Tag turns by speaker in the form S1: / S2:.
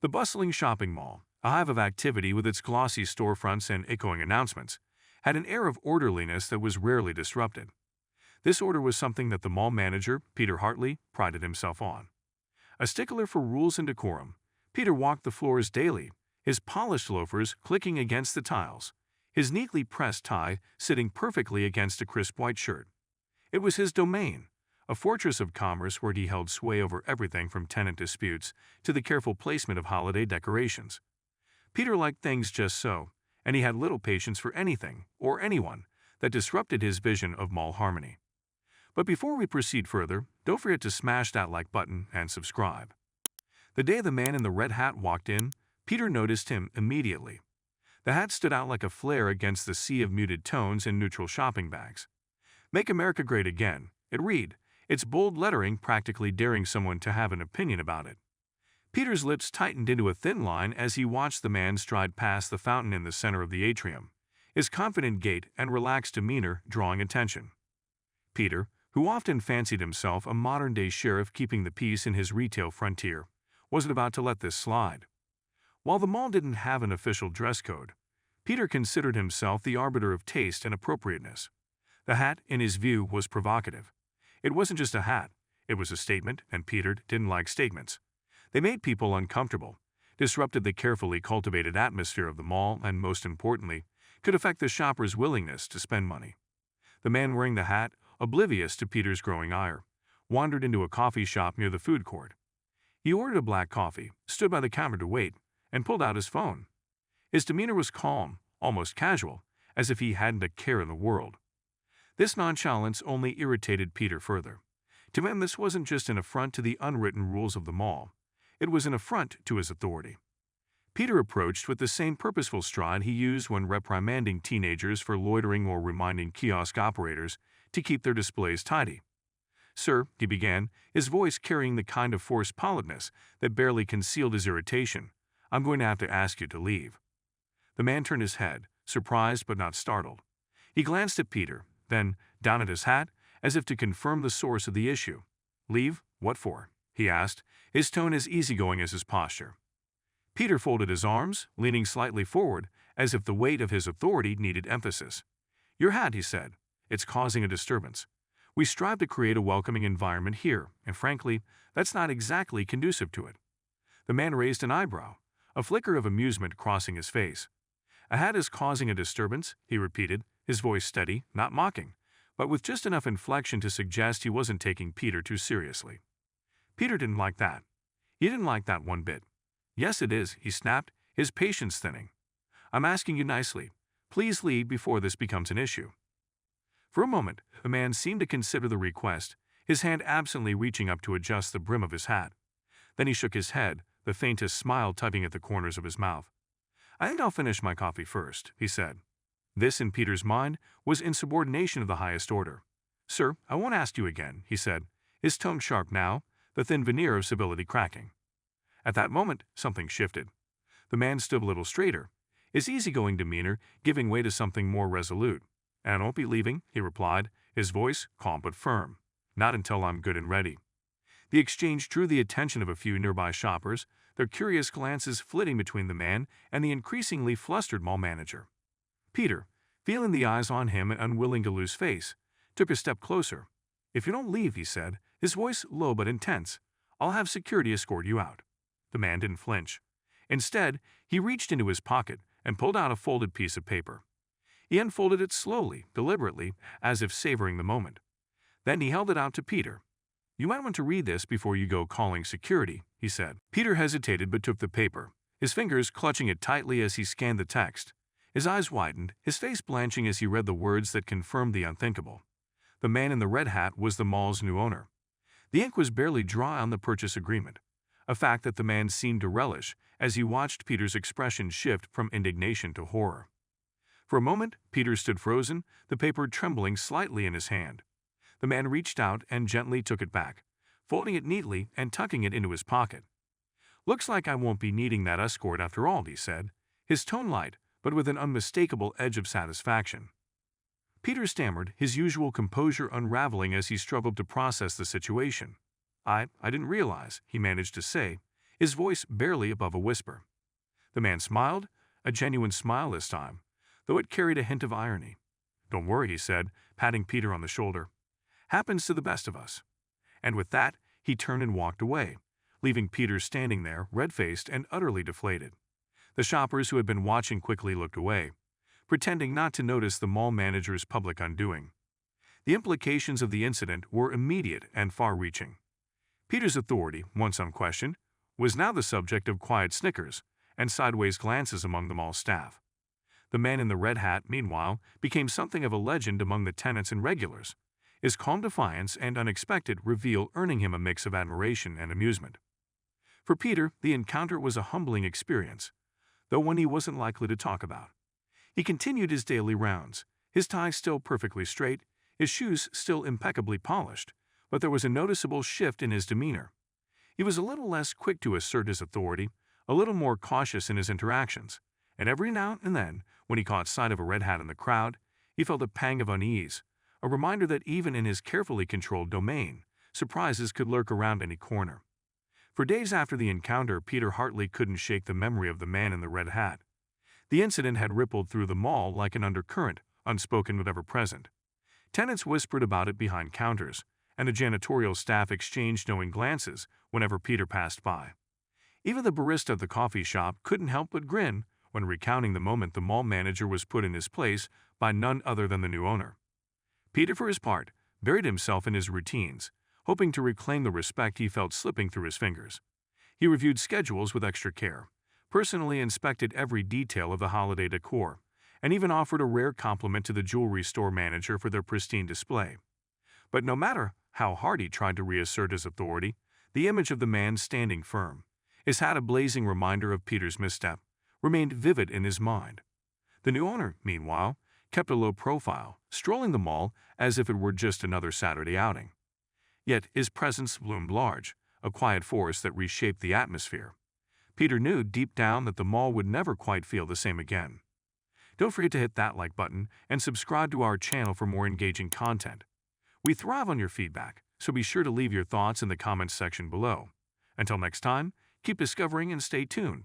S1: The bustling shopping mall, a hive of activity with its glossy storefronts and echoing announcements, had an air of orderliness that was rarely disrupted. This order was something that the mall manager, Peter Hartley, prided himself on. A stickler for rules and decorum, Peter walked the floors daily, his polished loafers clicking against the tiles, his neatly pressed tie sitting perfectly against a crisp white shirt. It was his domain, a fortress of commerce where he held sway over everything from tenant disputes to the careful placement of holiday decorations. Peter liked things just so, and he had little patience for anything or anyone that disrupted his vision of mall harmony. But before we proceed further, don't forget to smash that like button and subscribe. The day the man in the red hat walked in, Peter noticed him immediately. The hat stood out like a flare against the sea of muted tones and neutral shopping bags. "Make America Great Again," it read, its bold lettering practically daring someone to have an opinion about it. Peter's lips tightened into a thin line as he watched the man stride past the fountain in the center of the atrium, his confident gait and relaxed demeanor drawing attention. Peter, who often fancied himself a modern-day sheriff keeping the peace in his retail frontier, wasn't about to let this slide. While the mall didn't have an official dress code, Peter considered himself the arbiter of taste and appropriateness. The hat, in his view, was provocative. It wasn't just a hat, it was a statement, and Peter didn't like statements. They made people uncomfortable, disrupted the carefully cultivated atmosphere of the mall, and most importantly, could affect the shopper's willingness to spend money. The man wearing the hat, oblivious to Peter's growing ire, wandered into a coffee shop near the food court. He ordered a black coffee, stood by the counter to wait, and pulled out his phone. His demeanor was calm, almost casual, as if he hadn't a care in the world. This nonchalance only irritated Peter further. To him, this wasn't just an affront to the unwritten rules of the mall. It was an affront to his authority. Peter approached with the same purposeful stride he used when reprimanding teenagers for loitering or reminding kiosk operators to keep their displays tidy. "Sir," he began, his voice carrying the kind of forced politeness that barely concealed his irritation, "I'm going to have to ask you to leave." The man turned his head, surprised but not startled. He glanced at Peter, then down at his hat, as if to confirm the source of the issue. "Leave? What for?" he asked, his tone as easygoing as his posture. Peter folded his arms, leaning slightly forward, as if the weight of his authority needed emphasis. "Your hat," he said. "It's causing a disturbance. We strive to create a welcoming environment here, and frankly, that's not exactly conducive to it." The man raised an eyebrow, a flicker of amusement crossing his face. "A hat is causing a disturbance," he repeated, his voice steady, not mocking, but with just enough inflection to suggest he wasn't taking Peter too seriously. Peter didn't like that. He didn't like that one bit. "Yes, it is," he snapped, his patience thinning. "I'm asking you nicely. Please leave before this becomes an issue." For a moment, the man seemed to consider the request, his hand absently reaching up to adjust the brim of his hat. Then he shook his head, the faintest smile tugging at the corners of his mouth. "I think I'll finish my coffee first," he said. This, in Peter's mind, was insubordination of the highest order. "Sir, I won't ask you again," he said, his tone sharp now, the thin veneer of civility cracking. At that moment, something shifted. The man stood a little straighter, his easygoing demeanor giving way to something more resolute. "I won't be leaving," he replied, his voice calm but firm. "Not until I'm good and ready." The exchange drew the attention of a few nearby shoppers, their curious glances flitting between the man and the increasingly flustered mall manager. Peter, feeling the eyes on him and unwilling to lose face, took a step closer. "If you don't leave," he said, his voice low but intense, "I'll have security escort you out." The man didn't flinch. Instead, he reached into his pocket and pulled out a folded piece of paper. He unfolded it slowly, deliberately, as if savoring the moment. Then he held it out to Peter. "You might want to read this before you go calling security," he said. Peter hesitated but took the paper, his fingers clutching it tightly as he scanned the text. His eyes widened, his face blanching as he read the words that confirmed the unthinkable. The man in the red hat was the mall's new owner. The ink was barely dry on the purchase agreement, a fact that the man seemed to relish as he watched Peter's expression shift from indignation to horror. For a moment, Peter stood frozen, the paper trembling slightly in his hand. The man reached out and gently took it back, folding it neatly and tucking it into his pocket. "Looks like I won't be needing that escort after all," he said, his tone light, but with an unmistakable edge of satisfaction. Peter stammered, his usual composure unraveling as he struggled to process the situation. I didn't realize," he managed to say, his voice barely above a whisper. The man smiled, a genuine smile this time, though it carried a hint of irony. "Don't worry," he said, patting Peter on the shoulder. "Happens to the best of us." And with that, he turned and walked away, leaving Peter standing there, red-faced and utterly deflated. The shoppers who had been watching quickly looked away, pretending not to notice the mall manager's public undoing. The implications of the incident were immediate and far-reaching. Peter's authority, once unquestioned, was now the subject of quiet snickers and sideways glances among the mall staff. The man in the red hat, meanwhile, became something of a legend among the tenants and regulars, his calm defiance and unexpected reveal earning him a mix of admiration and amusement. For Peter, the encounter was a humbling experience, though one he wasn't likely to talk about. He continued his daily rounds, his tie still perfectly straight, his shoes still impeccably polished, but there was a noticeable shift in his demeanor. He was a little less quick to assert his authority, a little more cautious in his interactions, and every now and then, when he caught sight of a red hat in the crowd, he felt a pang of unease, a reminder that even in his carefully controlled domain, surprises could lurk around any corner. For days after the encounter, Peter Hartley couldn't shake the memory of the man in the red hat. The incident had rippled through the mall like an undercurrent, unspoken but ever present. Tenants whispered about it behind counters, and the janitorial staff exchanged knowing glances whenever Peter passed by. Even the barista at the coffee shop couldn't help but grin when recounting the moment the mall manager was put in his place by none other than the new owner. Peter, for his part, buried himself in his routines, hoping to reclaim the respect he felt slipping through his fingers. He reviewed schedules with extra care, personally inspected every detail of the holiday decor, and even offered a rare compliment to the jewelry store manager for their pristine display. But no matter how hard he tried to reassert his authority, the image of the man standing firm, his hat a blazing reminder of Peter's misstep, remained vivid in his mind. The new owner, meanwhile, kept a low profile, strolling the mall as if it were just another Saturday outing. Yet his presence loomed large, a quiet force that reshaped the atmosphere. Peter knew deep down that the mall would never quite feel the same again. Don't forget to hit that like button and subscribe to our channel for more engaging content. We thrive on your feedback, so be sure to leave your thoughts in the comments section below. Until next time, keep discovering and stay tuned.